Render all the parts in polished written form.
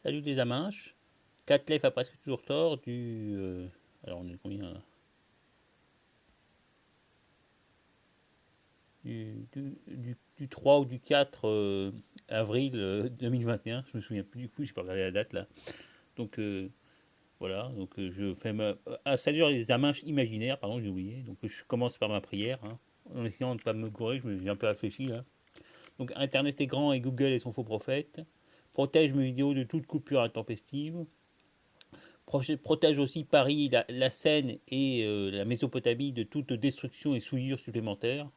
Salut les aminches. Catlef a presque toujours tort alors on est combien là du 3 ou du 4 avril 2021. Je me souviens plus du coup, j'ai pas regardé la date là. Donc voilà, donc je fais salut les aminches imaginaires, pardon, j'ai oublié. Donc je commence par ma prière, hein, en essayant de ne pas me gourer, j'ai un peu réfléchi là. Donc Internet est grand et Google est son faux prophète. Protège mes vidéos de toute coupure intempestive. Protège aussi Paris, la Seine et la Mésopotamie de toute destruction et souillure supplémentaire.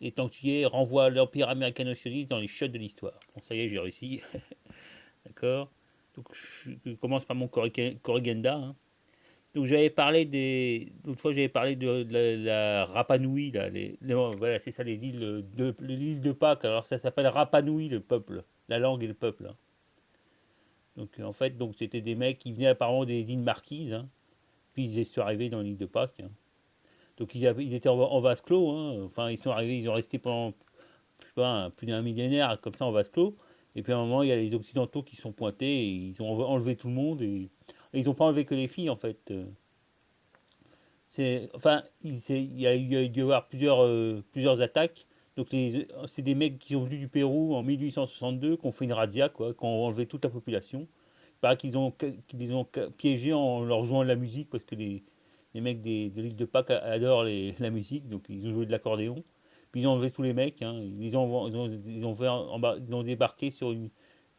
Et tant que tu y es, renvoie l'Empire américano-sioniste dans les chiottes de l'histoire. Bon, ça y est, j'ai réussi. D'accord. Donc, je commence par mon corrigenda, hein. Donc, j'avais parlé des. L'autre fois, j'avais parlé de la Rapa Nui, là. Voilà, c'est ça, l'île de Pâques. Alors, ça s'appelle Rapa Nui, le peuple. La langue et le peuple, hein. Donc, en fait, donc, c'était des mecs qui venaient apparemment des îles Marquises, hein. Puis ils sont arrivés dans l'île de Pâques, hein. Donc ils étaient en vase clos, hein. Enfin, ils sont arrivés, ils ont resté pendant, je sais pas, plus d'un millénaire comme ça en vase clos. Et puis à un moment, il y a les Occidentaux qui sont pointés et ils ont enlevé tout le monde. Et ils n'ont pas enlevé que les filles, en fait. Enfin, il y a dû y avoir plusieurs attaques. Donc c'est des mecs qui sont venus du Pérou en 1862, qui ont fait une razzia, quoi, qui ont enlevé toute la population. Il paraît qu'ils les ont piégés en leur jouant de la musique parce que les mecs de l'île de Pâques adorent la musique, donc ils ont joué de l'accordéon. Puis ils ont enlevé tous les mecs, hein. Ils ont débarqué sur une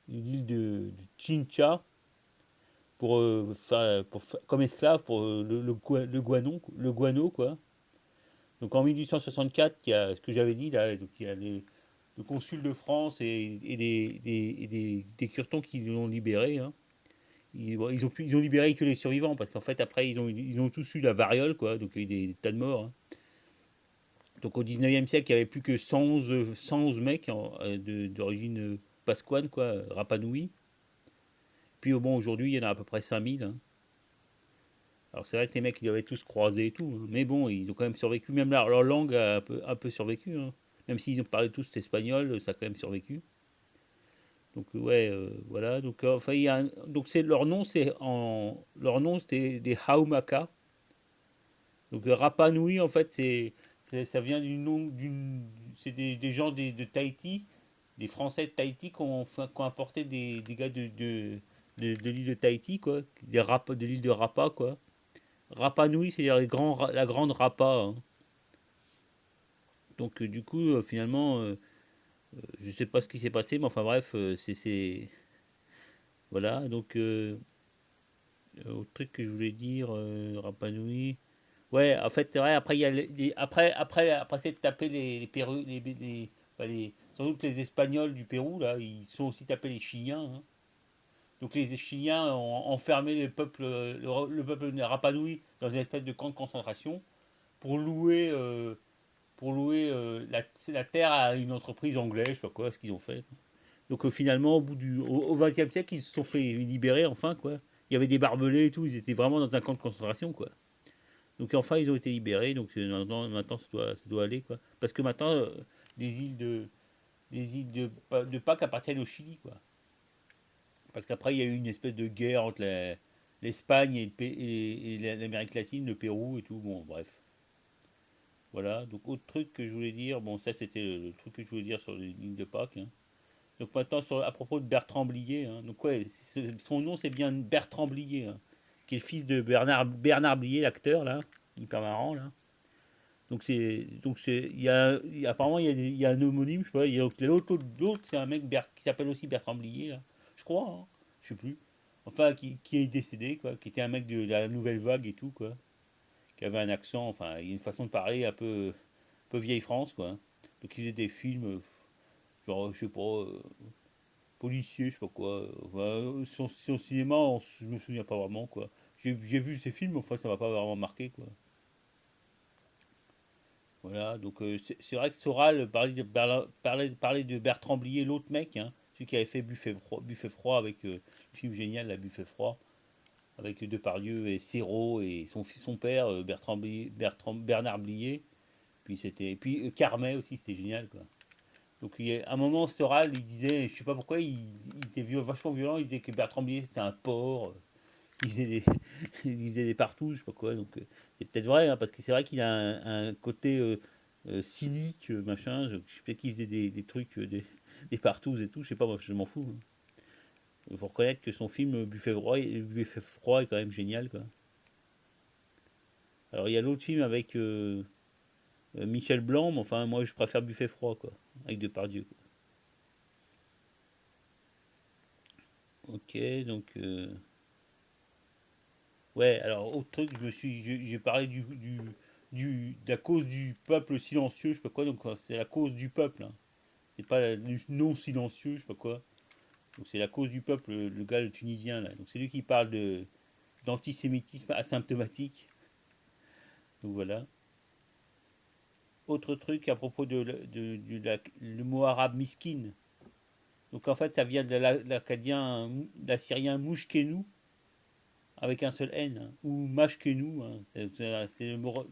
île de Chincha comme esclave pour le guano, quoi. Donc en 1864, il y a ce que j'avais dit là, donc il y a le consul de France des Curtons qui l'ont libéré, hein. Ils ont libéré que les survivants parce qu'en fait après ils ont tous eu la variole, quoi, donc il y a eu des tas de morts, hein. Donc au 19e siècle, il n'y avait plus que 111 mecs d'origine pasquane, quoi, Rapanui. Puis bon, aujourd'hui, il y en a à peu près 5000, hein. Alors c'est vrai que les mecs, ils avaient tous croisé et tout, hein. Mais bon, ils ont quand même survécu. Même leur langue a un peu survécu, hein. Même s'ils ont parlé tous espagnol, ça a quand même survécu. Donc ouais, voilà. Donc enfin, donc c'est leur nom, c'était des Haumaka. Donc Rapa Nui, en fait, ça vient c'est des gens de Tahiti, des Français de Tahiti qui ont apporté des gars de l'île de Tahiti, quoi, de l'île de Rapa, quoi. Rapa Nui, c'est-à-dire la grande Rapa, hein. Donc du coup, finalement, je sais pas ce qui s'est passé, mais enfin bref, voilà. Donc autre truc que je voulais dire, Rapa Nui. Ouais, en fait, ouais, après, il y a après c'est de taper les Pérou, enfin, sans doute les Espagnols du Pérou, là, ils sont aussi tapés les Chiliens, hein. Donc les Chiliens ont enfermé le peuple Rapanui dans une espèce de camp de concentration pour louer la terre à une entreprise anglaise, je sais pas quoi, ce qu'ils ont fait. Donc finalement, au XXe siècle, ils se sont fait libérer, enfin, quoi. Il y avait des barbelés et tout, ils étaient vraiment dans un camp de concentration, quoi. Donc enfin, ils ont été libérés. Donc maintenant ça doit aller, quoi. Parce que maintenant, les îles de, de Pâques appartiennent au Chili, quoi. Parce qu'après, il y a eu une espèce de guerre entre l'Espagne et l'Amérique latine, le Pérou et tout. Bon, bref. Voilà. Donc autre truc que je voulais dire, bon, ça c'était le truc que je voulais dire sur les lignes de Pâques, hein. Donc maintenant, à propos de Bertrand Blier, hein. Donc ouais, son nom c'est bien Bertrand Blier, hein, qui est le fils de Bernard Blier, l'acteur, là, hyper marrant, là. Apparemment il y a un homonyme, je sais pas, l'autre c'est un mec qui s'appelle aussi Bertrand Blier, là, je crois, hein, je sais plus. Enfin, qui est décédé, quoi, qui était un mec de la nouvelle vague et tout, quoi, qui avait un accent, enfin, il y a une façon de parler un peu vieille France, quoi. Donc il faisait des films, genre, je sais pas, policier, je sais pas quoi. Enfin, son cinéma, je me souviens pas vraiment, quoi. J'ai vu ses films, enfin, ça m'a pas vraiment marqué, quoi. Voilà, donc c'est vrai que Soral parlait de Bertrand Blier, l'autre mec, hein, celui qui avait fait Buffet froid avec le film génial, la Buffet froid, avec Depardieu et Serrault et son père, Bernard Blier. Puis Carmet aussi, c'était génial, quoi. Donc à un moment, Soral, il disait, je sais pas pourquoi, il était vachement violent, il disait que Bertrand Blier c'était un porc, il disait des, il disait des partous, je sais pas quoi. Donc c'est peut-être vrai, hein, parce que c'est vrai qu'il a un côté cynique, machin. Je sais qu'il faisait des trucs, des partous et tout, je sais pas, moi je m'en fous, hein. Il faut reconnaître que son film Buffet froid est quand même génial, quoi. Alors il y a l'autre film avec Michel Blanc, mais enfin moi je préfère Buffet froid, quoi, avec Depardieu, quoi. Ok, donc ouais, alors autre truc, j'ai parlé de la cause du peuple silencieux, je sais pas quoi, donc c'est la cause du peuple, hein. C'est pas du non silencieux, je sais pas quoi. Donc c'est la cause du peuple, le gars le tunisien là. Donc c'est lui qui parle d'antisémitisme asymptomatique. Donc voilà. Autre truc à propos le mot arabe miskin. Donc en fait ça vient de l'acadien, l'assyrien mouchkenou avec un seul N, hein, ou mashkenou, hein. C'est le mot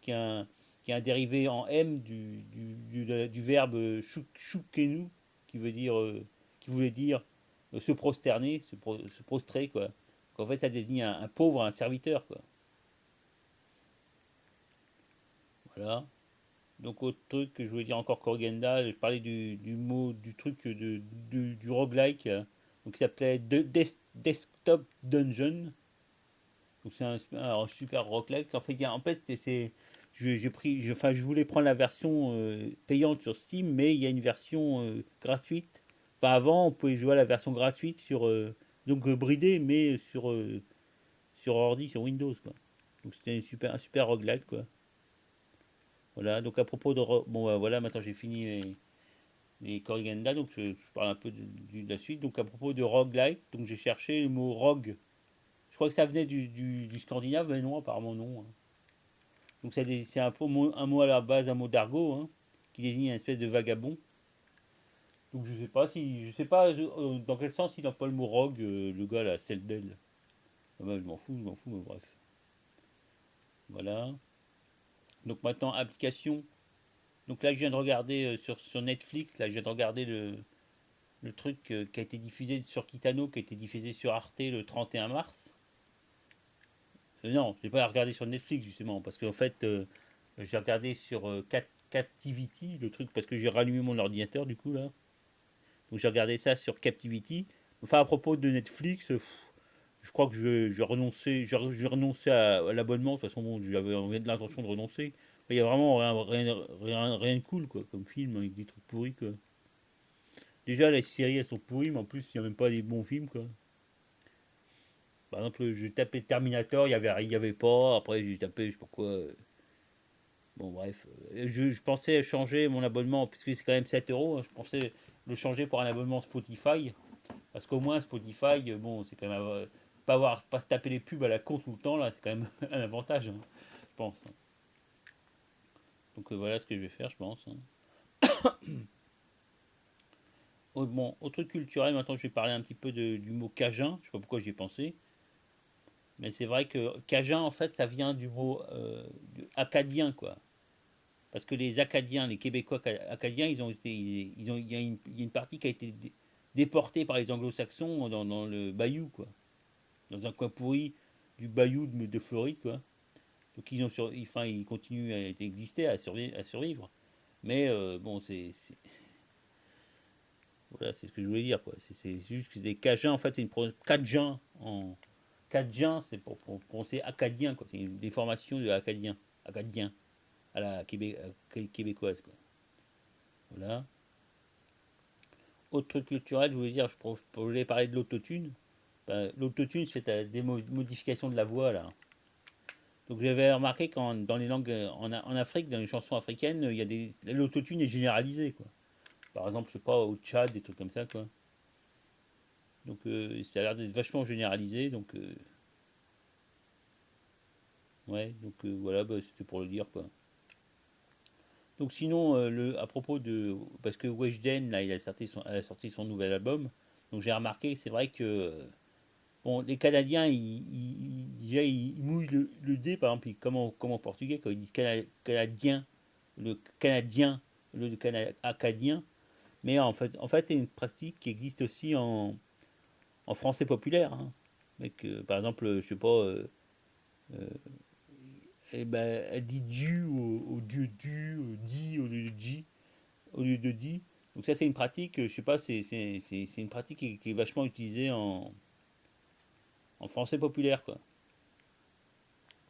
qui est un, qui est un dérivé en M du verbe choukenu, qui veut dire, qui voulait dire se prosterner, se prostrer, quoi. Donc, en fait, ça désigne un pauvre, un serviteur, quoi. Voilà. Donc, autre truc que je voulais dire encore Korgenda, je parlais du mot, du truc du roguelike, donc, qui s'appelait Desktop Dungeon. Donc, c'est un super roguelike. En fait, en fait j'ai pris, enfin, je voulais prendre la version payante sur Steam, mais il y a une version gratuite. Enfin, avant, on pouvait jouer à la version gratuite sur, donc bridée, mais sur ordi, sur Windows, quoi. Donc c'était un super roguelike, quoi. Voilà, donc à propos de... Bon, voilà, maintenant j'ai fini les Korigenda, donc je parle un peu de la suite. Donc à propos de roguelike, donc j'ai cherché le mot rogue. Je crois que ça venait du scandinave, mais non, apparemment non, hein. Donc c'est un mot à la base, un mot d'argot, hein, qui désigne une espèce de vagabond. Donc je sais pas dans quel sens il emploie le mot rogue, le gars là, Seldel. Ah bah, je m'en fous, mais bref. Voilà. Donc maintenant, application. Donc là, je viens de regarder sur Netflix, là, je viens de regarder le truc qui a été diffusé sur Kitano, qui a été diffusé sur Arte le 31 mars. Non, je n'ai pas regardé sur Netflix, justement, parce qu'en fait, j'ai regardé sur Captivity, le truc, parce que j'ai rallumé mon ordinateur, du coup, là. Donc j'ai regardé ça sur Captivity. Enfin, à propos de Netflix, je crois que j'ai renoncé à l'abonnement. De toute façon, bon, j'avais l'intention de renoncer. Il y a vraiment rien de cool, quoi, comme film, avec des trucs pourris, quoi. Déjà, les séries, elles sont pourries, mais en plus, il n'y a même pas des bons films, quoi. Par exemple, j'ai tapé Terminator, il y avait pas. Après, j'ai tapé, je sais pas quoi. Bon, bref. Je pensais changer mon abonnement, puisque c'est quand même 7 euros, hein. Je pensais le changer pour un abonnement Spotify. Parce qu'au moins, Spotify, bon, c'est quand même. Pas se taper les pubs à la con tout le temps, là, c'est quand même un avantage, hein, je pense, hein. Donc voilà ce que je vais faire, je pense, hein. Bon, autre culturel, maintenant je vais parler un petit peu du mot cajun. Je sais pas pourquoi j'y ai pensé. Mais c'est vrai que cajun, en fait, ça vient du mot acadien, quoi. Parce que les Acadiens, les Québécois acadiens, ils ont été, il y a une partie qui a été déportée par les Anglo-Saxons dans le bayou, quoi. Dans un coin pourri du bayou de Floride, quoi. Donc enfin, ils continuent à exister, à survivre. Mais bon, voilà, c'est ce que je voulais dire, quoi. C'est juste que des Cajuns, en fait, c'est une Cajun en Cajun, c'est pour prononcer acadien, quoi. C'est une déformation de acadien, acadien à la québécoise, quoi. Voilà. Autre truc culturel, je voulais dire, je voulais parler de l'autotune. Ben, l'autotune, c'est des modifications de la voix, là. Donc j'avais remarqué quand dans les langues en Afrique, dans les chansons africaines, il y a l'autotune est généralisé, quoi. Par exemple, je sais pas, au Tchad, des trucs comme ça, quoi. Donc ça a l'air d'être vachement généralisé, donc ouais, donc voilà, bah, c'était pour le dire, quoi. Donc sinon, à propos de... Parce que Weshden, là, elle a sorti son nouvel album. Donc j'ai remarqué, c'est vrai que... Bon, les Canadiens, déjà, ils mouillent le D, par exemple, comme en portugais, quand ils disent Canadien, le Canadien, le Acadien. Mais en fait c'est une pratique qui existe aussi en français populaire, hein. Avec, par exemple, je sais pas, eh ben, elle dit du au dieu du, dit au lieu de di, au lieu de dit. Donc ça, c'est une pratique, je sais pas, c'est une pratique qui est vachement utilisée en français populaire, quoi.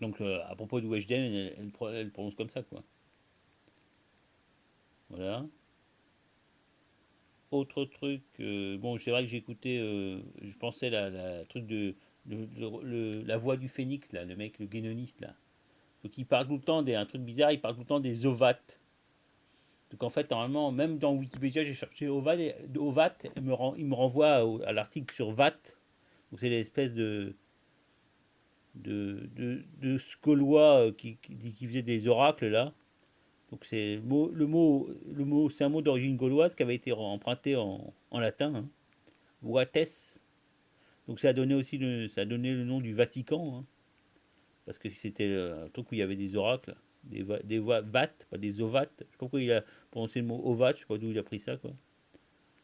Donc à propos de Weshden, elle prononce comme ça, quoi. Voilà. Autre truc, bon, c'est vrai que j'ai écouté, je pensais la truc la voix du phénix, là, le mec, le guénoniste, là. Donc il parle tout le temps un truc bizarre, il parle tout le temps des ovates. Donc en fait, normalement, même dans Wikipédia, j'ai cherché Ovat, il me renvoie à l'article sur VAT. Donc c'est l'espèce de ce Gaulois qui faisait des oracles là. Donc c'est c'est un mot d'origine gauloise qui avait été emprunté en latin, hein. Vates. Donc ça a donné aussi ça a donné le nom du Vatican, hein, parce que c'était un truc où il y avait des oracles, vates, pas des ovates. Je sais pas pourquoi il a prononcé le mot ovate, je sais pas d'où il a pris ça, quoi.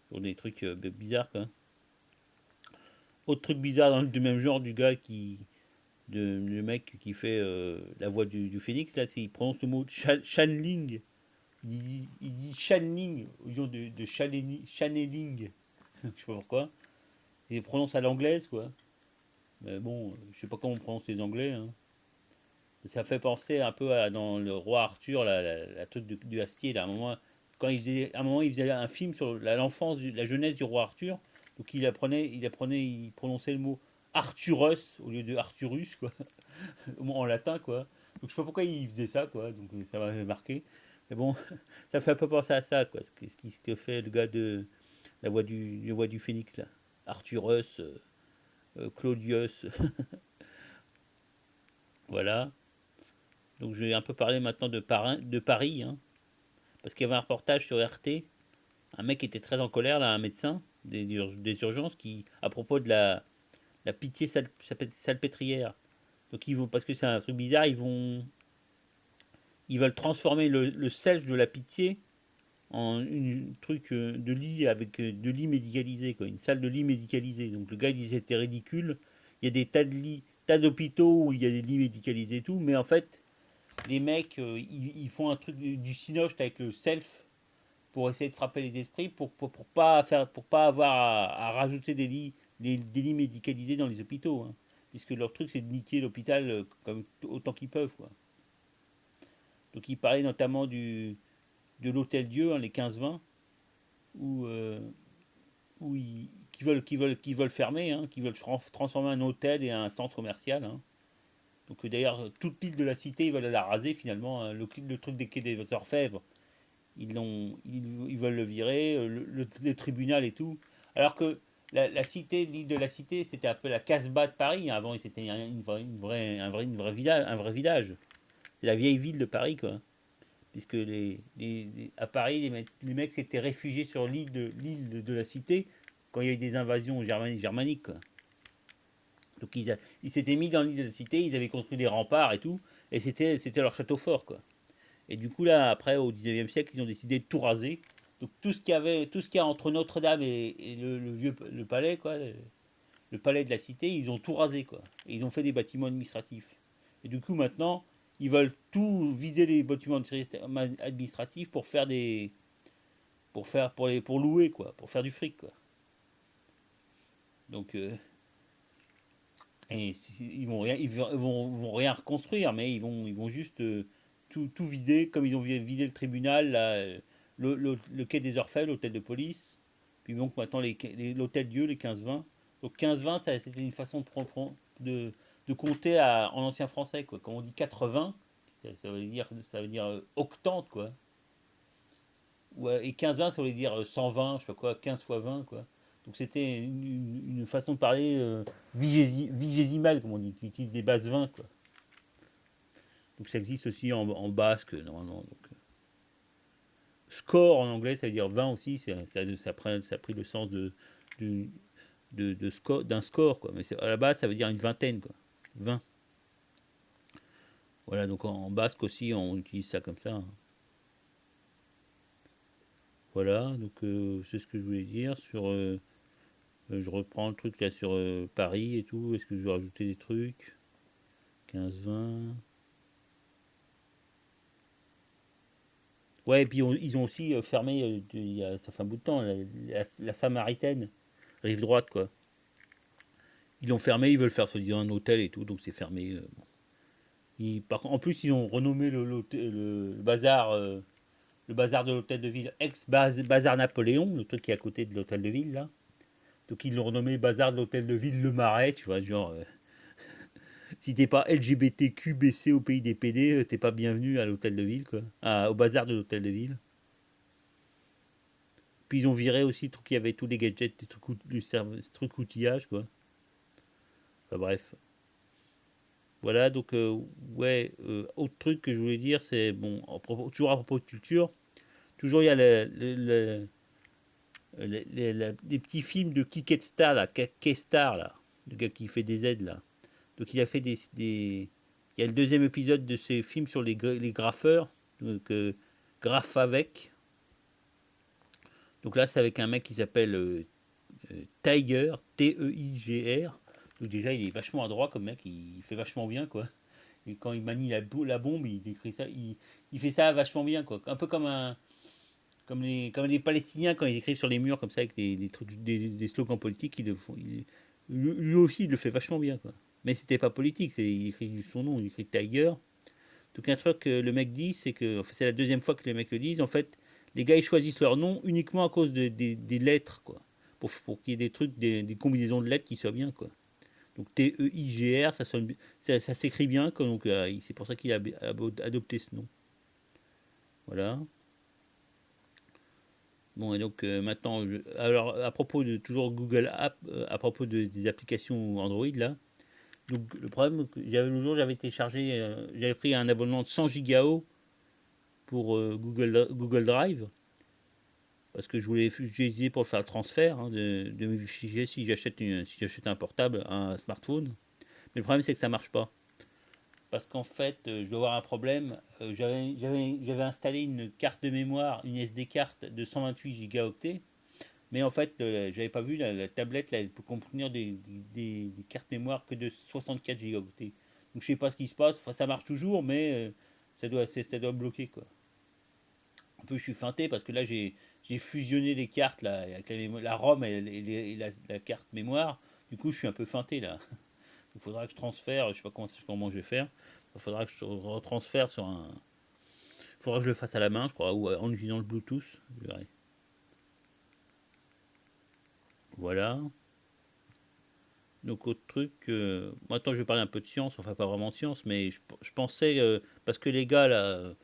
Sur des trucs bizarres, quoi. Autre truc bizarre du même genre du gars le mec qui fait la voix du phénix, là, c'est il prononce le mot channeling. Il dit channeling au lieu de channeling. Je sais pas pourquoi. Il prononce à l'anglaise, quoi. Mais bon, je sais pas comment on prononce les anglais, hein. Ça fait penser un peu dans le roi Arthur, la truc du Astier, là, à un moment, à un moment, il faisait un film sur l'enfance, la jeunesse du roi Arthur. Donc il prononçait le mot Arthurus au lieu de Arthurus, quoi, en latin, quoi. Donc je sais pas pourquoi il faisait ça, quoi. Donc ça m'avait marqué. Mais bon, ça fait un peu penser à ça, quoi. Ce que fait le gars de la voix du phénix, là. Arthurus, Claudius, voilà. Donc je vais un peu parler maintenant de Paris, hein, parce qu'il y avait un reportage sur RT, un mec qui était très en colère, là, un médecin des urgences, à propos de la pitié salpêtrière. Donc ils vont, parce que c'est un truc bizarre, ils veulent transformer le self de la pitié en une truc de lit avec de lit médicalisé, quoi, une salle de lit médicalisée. Donc le gars il disait c'était ridicule. Il y a des tas de lits, tas d'hôpitaux où il y a des lits médicalisés et tout, mais en fait les mecs ils font un truc du cinoche avec le self pour essayer de frapper les esprits, pour pas avoir à rajouter des lits médicalisés dans les hôpitaux, hein. Puisque leur truc c'est de niquer l'hôpital comme autant qu'ils peuvent, quoi. Donc ils parlaient notamment de l'Hôtel Dieu, hein, les 15-20, où, qui veulent fermer, hein, qui veulent transformer un hôtel et un centre commercial, hein. Donc d'ailleurs toute l'île de la Cité ils veulent la raser finalement, hein. Le truc des quais des Orfèvres, ils veulent le virer, le tribunal et tout. Alors que la cité, l'île de la Cité, c'était un peu la Casbah de Paris, hein. Avant, c'était un vrai village. C'est la vieille ville de Paris, quoi. Puisque à Paris, les mecs s'étaient réfugiés sur l'île de la Cité quand il y a eu des invasions germaniques, quoi. Donc ils s'étaient mis dans l'île de la Cité, ils avaient construit des remparts et tout, et c'était leur château fort, quoi. Et du coup, là, après, au 19e siècle, ils ont décidé de tout raser. Donc tout ce qu'il y a entre Notre-Dame et le palais, quoi, le palais de la cité, ils ont tout rasé, quoi. Et ils ont fait des bâtiments administratifs. Et du coup, maintenant, ils veulent tout vider les bâtiments administratifs pour faire pour louer, quoi, pour faire du fric, quoi. Donc, vont rien reconstruire, mais ils vont juste tout vider, comme ils ont vidé le tribunal, là, le quai des Orfèvres, l'hôtel de police. Puis donc maintenant l'hôtel Dieu, les 15-20. Donc 15-20, c'était une façon de, de compter en ancien français, quoi. Quand on dit 80, ça veut dire octante, quoi. Ouais, et 15-20, ça voulait dire 120, je sais pas quoi, 15 fois 20, quoi. Donc c'était une façon de parler vigésimale, comme on dit, qui utilise des bases 20, quoi. Donc ça existe aussi en basque, normalement. Donc, score en anglais, ça veut dire 20 aussi, ça a pris le sens de, d'un score, quoi. Mais à la base, ça veut dire une vingtaine, quoi. 20. Voilà, donc en basque aussi, on utilise ça comme ça, hein. Voilà, donc c'est ce que je voulais dire sur. Je reprends le truc là sur Paris et tout. Est-ce que je vais rajouter des trucs? 15-20. Ouais, et puis ils ont aussi fermé, ça fait un bout de temps, la Samaritaine, rive droite, quoi. Ils l'ont fermé, ils veulent faire soi-disant un hôtel et tout, donc c'est fermé. Bon. En plus, ils ont renommé le bazar de l'hôtel de ville, ex-bazar Napoléon, le truc qui est à côté de l'hôtel de ville, là. Donc ils l'ont renommé bazar de l'hôtel de ville Le Marais, tu vois, genre, si t'es pas LGBTQBC au pays des PD, t'es pas bienvenu à l'hôtel de ville, quoi. Au bazar de l'hôtel de ville. Puis ils ont viré aussi le truc qui avait tous les gadgets, des trucs outillage, quoi. Enfin bref. Voilà, donc, ouais, autre truc que je voulais dire, c'est, bon, toujours à propos de culture, toujours il y a les petits films de Kiketstar, là, Kestar, là, le gars qui fait des aides, là. Donc il a fait il y a le deuxième épisode de ces films sur les graffeurs, donc Graffe avec. Donc là, c'est avec un mec qui s'appelle Tiger, T-E-I-G-R. Donc déjà, il est vachement adroit comme mec, il fait vachement bien, quoi. Et quand il manie la bombe, il décrit ça, il fait ça vachement bien, quoi. Un peu comme les Palestiniens quand ils écrivent sur les murs comme ça avec des slogans politiques, ils le font, lui aussi, il le fait vachement bien, quoi. Mais c'était pas politique, il écrit son nom, il écrit Tiger. Donc un truc que le mec dit, c'est que, enfin, c'est la deuxième fois que les mecs le disent, en fait, les gars ils choisissent leur nom uniquement à cause des lettres, quoi. Pour qu'il y ait des trucs, des combinaisons de lettres qui soient bien, quoi. Donc T-E-I-G-R, ça s'écrit bien, quoi, donc c'est pour ça qu'il a adopté ce nom. Voilà. Bon, et donc maintenant, alors à propos de toujours Google App, à propos des applications Android, là, donc le problème, j'avais le jour, j'avais téléchargé, j'avais pris un abonnement de 100 gigaoctets pour Google Drive, parce que je voulais utiliser pour faire le transfert de mes fichiers si j'achète un portable, un smartphone. Mais le problème, c'est que ça marche pas. Parce qu'en fait, je dois avoir un problème. J'avais installé une carte de mémoire, une SD carte de 128 gigaoctets. Mais en fait, j'avais pas vu, la tablette, là, elle peut contenir des cartes mémoire que de 64 gigaoctets. Donc je sais pas ce qui se passe. Enfin, ça marche toujours, mais ça doit bloquer, quoi. En plus, je suis feinté parce que là, j'ai fusionné les cartes là, avec la ROM et la carte mémoire. Du coup, je suis un peu feinté là. Il faudra que je transfère, je sais pas comment je vais faire. Il faudra que je retransfère sur un. Il faudra que je le fasse à la main, je crois, ou en utilisant le Bluetooth. Je verrai. Voilà. Donc, autre truc. Maintenant, je vais parler un peu de science, enfin, pas vraiment de science, mais je pensais. Parce que les gars, là.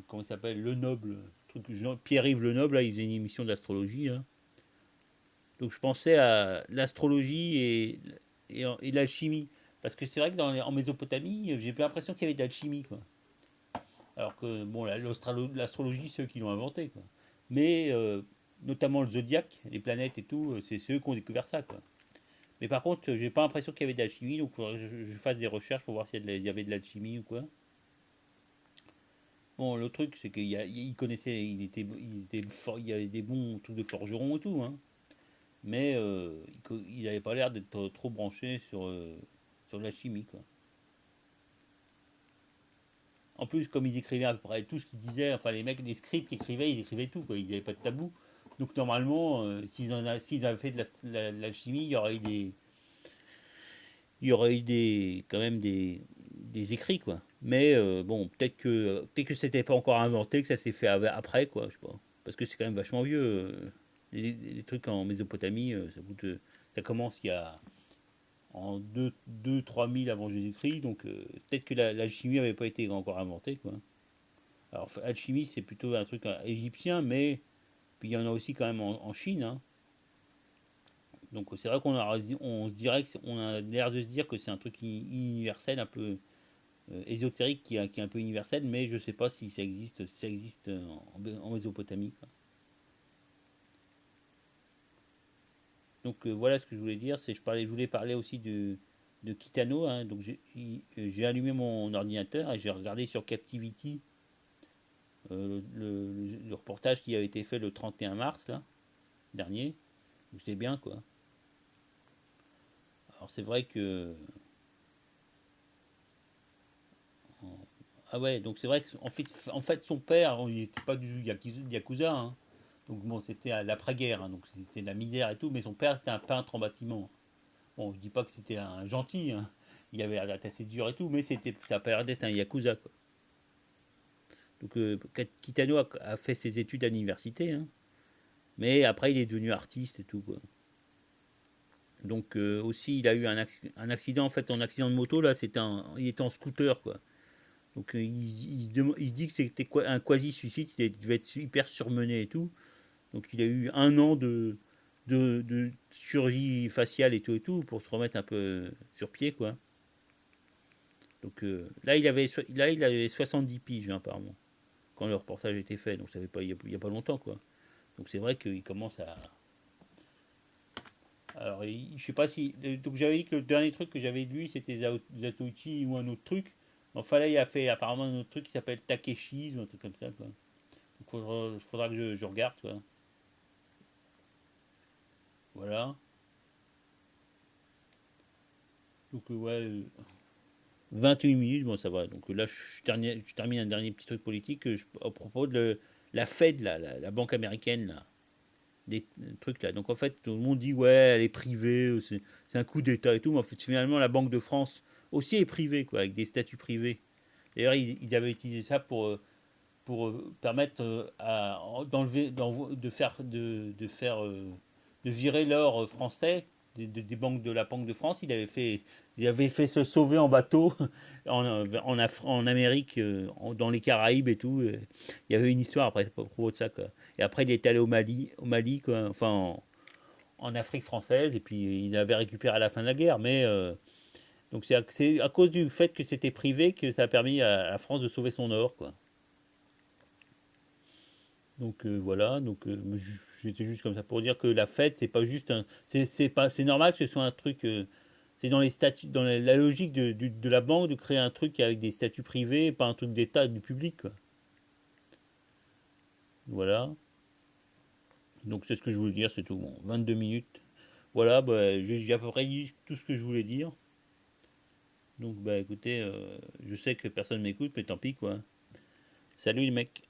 Comment il s'appelle Le Noble. Pierre-Yves Le Noble, là, il faisait une émission d'astrologie. Là. Donc, je pensais à l'astrologie et l'alchimie. Parce que c'est vrai que en Mésopotamie, j'ai l'impression qu'il y avait de l'alchimie, quoi. Alors que, bon, l'astrologie, c'est eux qui l'ont inventé, quoi. Mais, notamment le zodiaque, les planètes et tout, c'est eux qui ont découvert ça, quoi. Mais par contre, j'ai pas l'impression qu'il y avait de l'alchimie, donc il faudrait que je fasse des recherches pour voir s'il y avait de l'alchimie ou quoi. Bon, le truc, c'est qu'il connaissait, il y avait des bons trucs de forgeron et tout, hein. Mais il n'avait pas l'air d'être trop branché sur la chimie, quoi. En plus, comme ils écrivaient à peu près tout ce qu'ils disaient, enfin les mecs, les scripts qu'ils écrivaient, ils écrivaient tout, quoi. Ils n'avaient pas de tabou. Donc normalement, s'ils avaient fait de l'alchimie, il y aurait eu quand même des écrits, quoi. Mais bon, peut-être que c'était pas encore inventé, que ça s'est fait après, quoi, je sais pas. Parce que c'est quand même vachement vieux. Les trucs en Mésopotamie, ça commence il y a en 2-3 000 avant Jésus-Christ, donc peut-être que l'alchimie n'avait pas été encore inventée, quoi. Alors, alchimie, c'est plutôt un truc égyptien, mais puis il y en a aussi quand même en Chine, hein. Donc c'est vrai on se dirait on a l'air de se dire que c'est un truc universel, un peu ésotérique qui est un peu universel, mais je sais pas si ça existe en Mésopotamie, quoi. Donc voilà ce que je voulais dire, je voulais parler aussi de Kitano, hein. Donc j'ai allumé mon ordinateur et j'ai regardé sur Captivity Le reportage qui a été fait le 31 mars, là, dernier. Donc c'est bien, quoi. Alors c'est vrai que... Ah ouais, donc c'est vrai qu'en fait, son père, il n'était pas du Yakuza, hein. Donc bon, c'était à l'après-guerre, hein, donc c'était de la misère et tout, mais son père, c'était un peintre en bâtiment. Bon, je dis pas que c'était un gentil, hein. Il avait l'air d'être assez dur et tout, mais ça a pas l'air d'être un Yakuza, quoi. Donc Kitano a fait ses études à l'université, hein, mais après il est devenu artiste et tout, quoi. Donc aussi, il a eu un accident, en fait, son accident de moto, là, il était en scooter, quoi. Donc il se dit que c'était un quasi-suicide, il devait être hyper surmené et tout. Donc il a eu un an de chirurgie faciale et tout pour se remettre un peu sur pied, quoi. Donc là, il avait 70 piges, hein, apparemment, quand le reportage a été fait. Donc ça fait pas, il y a pas longtemps, quoi. Donc c'est vrai qu'il commence à... Alors, je sais pas si... Donc j'avais dit que le dernier truc que j'avais lu, c'était Zatoichi ou un autre truc. Enfin là, il a fait apparemment un autre truc qui s'appelle Takeshi ou un truc comme ça, quoi. Donc faudra que je regarde, quoi. Voilà. Donc ouais, 21 minutes, bon ça va. Donc là, je termine un dernier petit truc politique à propos de la Fed, la banque américaine, là. Des trucs là. Donc en fait, tout le monde dit ouais, elle est privée, c'est un coup d'État et tout. Mais en fait, finalement, la Banque de France aussi est privée, quoi, avec des statuts privés. D'ailleurs, ils avaient utilisé ça pour permettre d'enlever, de virer l'or français des banques de la Banque de France. Il avait fait se sauver en bateau en Amérique, dans les Caraïbes et tout. Il y avait une histoire après à propos de ça, quoi. Et après, il est allé au Mali, quoi, enfin en Afrique française, et puis il avait récupéré à la fin de la guerre. Mais donc c'est à cause du fait que c'était privé que ça a permis à la France de sauver son or, quoi. Donc voilà, donc c'était juste comme ça pour dire que la fête, c'est pas juste un, c'est pas, c'est normal que ce soit un truc, c'est dans les statuts, dans la logique de la banque de créer un truc avec des statuts privés, pas un truc d'État du public, quoi. Voilà, donc c'est ce que je voulais dire, c'est tout. Bon, 22 minutes. Voilà, bah, j'ai à peu près dit tout ce que je voulais dire. Donc bah écoutez, je sais que personne m'écoute, mais tant pis, quoi. Salut les mecs.